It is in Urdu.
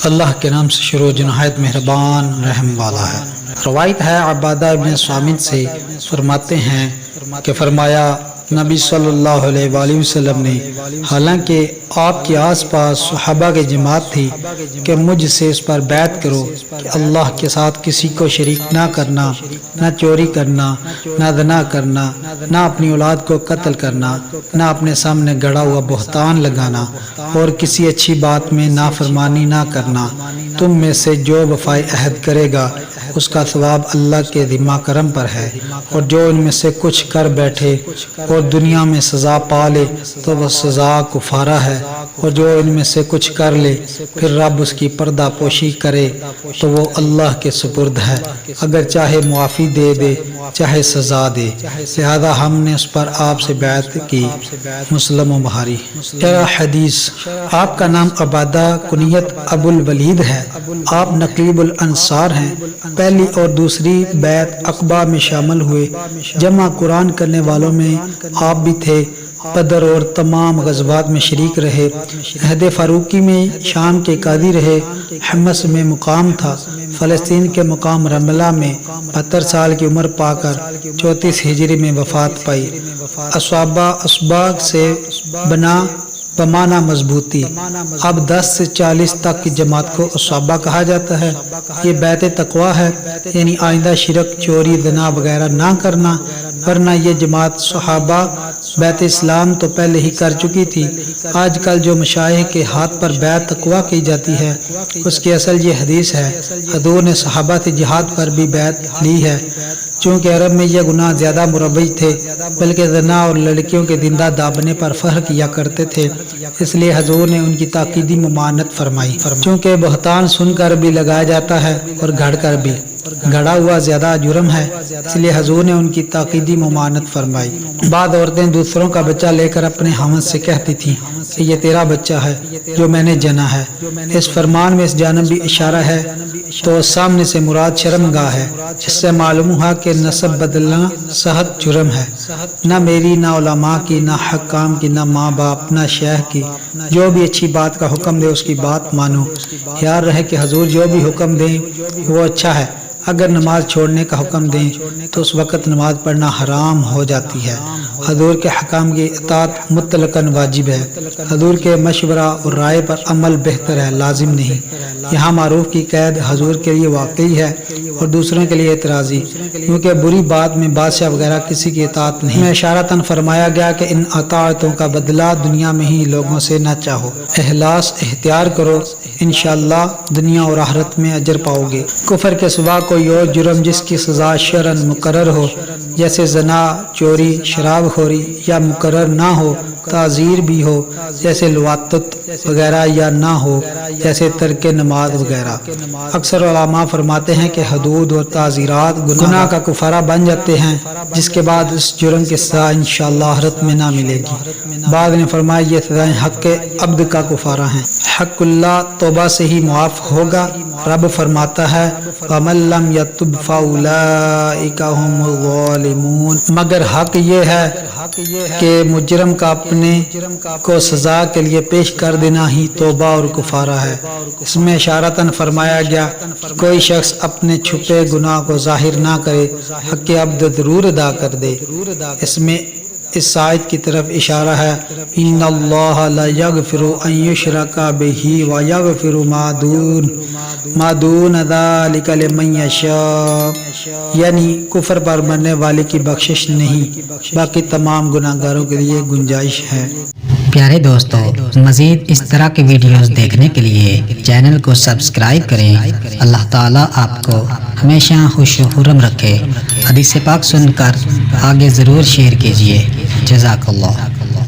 اللہ کے نام سے شروع جو نہایت مہربان رحم والا ہے۔ روایت ہے عبادہ ابن صامت سے فرماتے ہیں کہ فرمایا نبی صلی اللہ علیہ وآلہ وسلم نے، حالانکہ آپ کے آس پاس صحابہ کی جماعت تھی، کہ مجھ سے اس پر بیعت کرو کہ اللہ کے ساتھ کسی کو شریک نہ کرنا، نہ چوری کرنا، نہ زنا کرنا، نہ اپنی اولاد کو قتل کرنا، نہ اپنے سامنے گڑا ہوا بہتان لگانا، اور کسی اچھی بات میں نافرمانی نہ کرنا۔ تم میں سے جو وفائے عہد کرے گا اس کا ثواب اللہ کے ذمہ کرم پر ہے، اور جو ان میں سے کچھ کر بیٹھے اور دنیا میں سزا پا لے تو وہ سزا کفارہ ہے، اور جو ان میں سے کچھ کر لے پھر رب اس کی پردہ پوشی کرے تو وہ اللہ کے سپرد ہے، اگر چاہے معافی دے دے چاہے سزا دے، لہذا ہم نے اس پر آپ سے بیعت کی۔ مسلم و بخاری۔ حدیث، آپ کا نام عبادہ کنیت ابو الولید ہے، آپ نقیب الانصار ہیں، پہلی اور دوسری بیعت عقبہ میں شامل ہوئے، جمع قرآن کرنے والوں میں آپ بھی تھے، بدر اور تمام غزوات میں شریک رہے، عہد فاروقی میں شام کے قاضی رہے، حمص میں مقام تھا، فلسطین کے مقام رملہ میں 72 سال کی عمر پا کر 34 ہجری میں وفات پائی۔ اصحابہ اسباق سے بنا بمانا مضبوطی، اب 10 سے 40 تک کی جماعت کو اصحابہ کہا جاتا ہے۔ یہ بیعت تقویٰ ہے، یعنی آئندہ شرک، چوری، زنا وغیرہ نہ کرنا، ورنہ یہ جماعت صحابہ بیعت اسلام تو پہلے ہی کر چکی تھی۔ آج کل جو مشائخ کے ہاتھ پر بیعت تقویٰ کی جاتی ہے اس کی اصل یہ حدیث ہے، حضور نے صحابہ سے جہاد پر بھی بیعت لی ہے، چونکہ عرب میں یہ گناہ زیادہ مروج تھے، بلکہ زنا اور لڑکیوں کے زندہ دابنے پر فخر کیا کرتے تھے، اس لیے حضور نے ان کی تاکیدی ممانعت فرمائی، چونکہ بہتان سن کر بھی لگایا جاتا ہے اور گھڑ کر بھی، گھڑا ہوا زیادہ جرم ہے، اس لیے حضور نے ان کی تاکیدی ممانعت فرمائی۔ بعض عورتیں دوسروں کا بچہ لے کر اپنے خاوند سے کہتی تھیں کہ یہ تیرا بچہ ہے جو میں نے جنا ہے، اس فرمان میں اس جانب بھی اشارہ ہے، تو سامنے سے مراد شرم گاہ ہے، اس سے معلوم ہوا کہ نسب بدلنا سخت جرم ہے، نہ میری، نہ علماء کی، نہ حکام کی، نہ ماں باپ، نہ شیخ کی، جو بھی اچھی بات کا حکم دے اس کی بات مانو، یاد رہے کہ حضور جو بھی حکم دیں وہ اچھا ہے، اگر نماز چھوڑنے کا حکم دیں تو اس وقت نماز پڑھنا حرام ہو جاتی ہے، حضور کے حکام کی اطاعت مطلقاً واجب ہے، حضور کے مشورہ اور رائے پر عمل بہتر ہے، لازم نہیں۔ یہاں معروف کی قید حضور کے لیے واقعی ہے اور دوسروں کے لیے اعتراضی، کیونکہ بری بات میں بادشاہ وغیرہ کسی کی اطاعت نہیں۔ میں اشارتاً فرمایا گیا کہ ان اطاعتوں کا بدلہ دنیا میں ہی لوگوں سے نہ چاہو، اخلاص اختیار کرو، انشاءاللہ دنیا اور آخرت میں اجر پاؤ گے۔ کفر کے سوا کوئی اور جرم جس کی سزا شرعاً مقرر ہو، جیسے زنا، چوری، شراب خوری، یا مقرر نہ ہو، تعزیر بھی ہو جیسے لواطت وغیرہ، یا نہ ہو جیسے ترک نماز وغیرہ۔ اکثر علماء فرماتے ہیں کہ حدود اور تعزیرات گناہ کا کفارہ بن جاتے ہیں، جس کے بعد اس جرم کی سزا انشاءاللہ آخرت میں نہ ملے گی۔ بعض نے فرمایا یہ سزائیں حق عبد کا کفارہ ہیں، حق اللہ توبہ سے ہی معاف ہوگا۔ رب فرماتا ہے وَمَن لَّمْ يَتُبْ فَأُولَٰئِكَ هُمُ الظَّالِمُونَ، مگر حق یہ ہے کہ مجرم کا اپنے کو سزا کے لیے پیش کر دینا ہی توبہ اور کفارہ ہے۔ اس میں اشارتاً فرمایا گیا کوئی شخص اپنے چھپے گناہ کو ظاہر نہ کرے، حق عبد ضرور ادا کر دے۔ اس میں اس آیت کی طرف اشارہ ہے ان اللہ لا یغفر ان یشرک بہ ویغفر ما دون ذلک لمن یشاء، یعنی کفر پر مرنے والے کی بخشش نہیں، باقی تمام گناہگاروں کے لیے گنجائش ہے۔ پیارے دوستو، مزید اس طرح کے ویڈیوز دیکھنے کے لیے چینل کو سبسکرائب کریں۔ اللہ تعالیٰ آپ کو ہمیشہ خوش و خرم رکھے۔ حدیث پاک سن کر آگے ضرور شیئر کیجیے۔ جزاک اللہ۔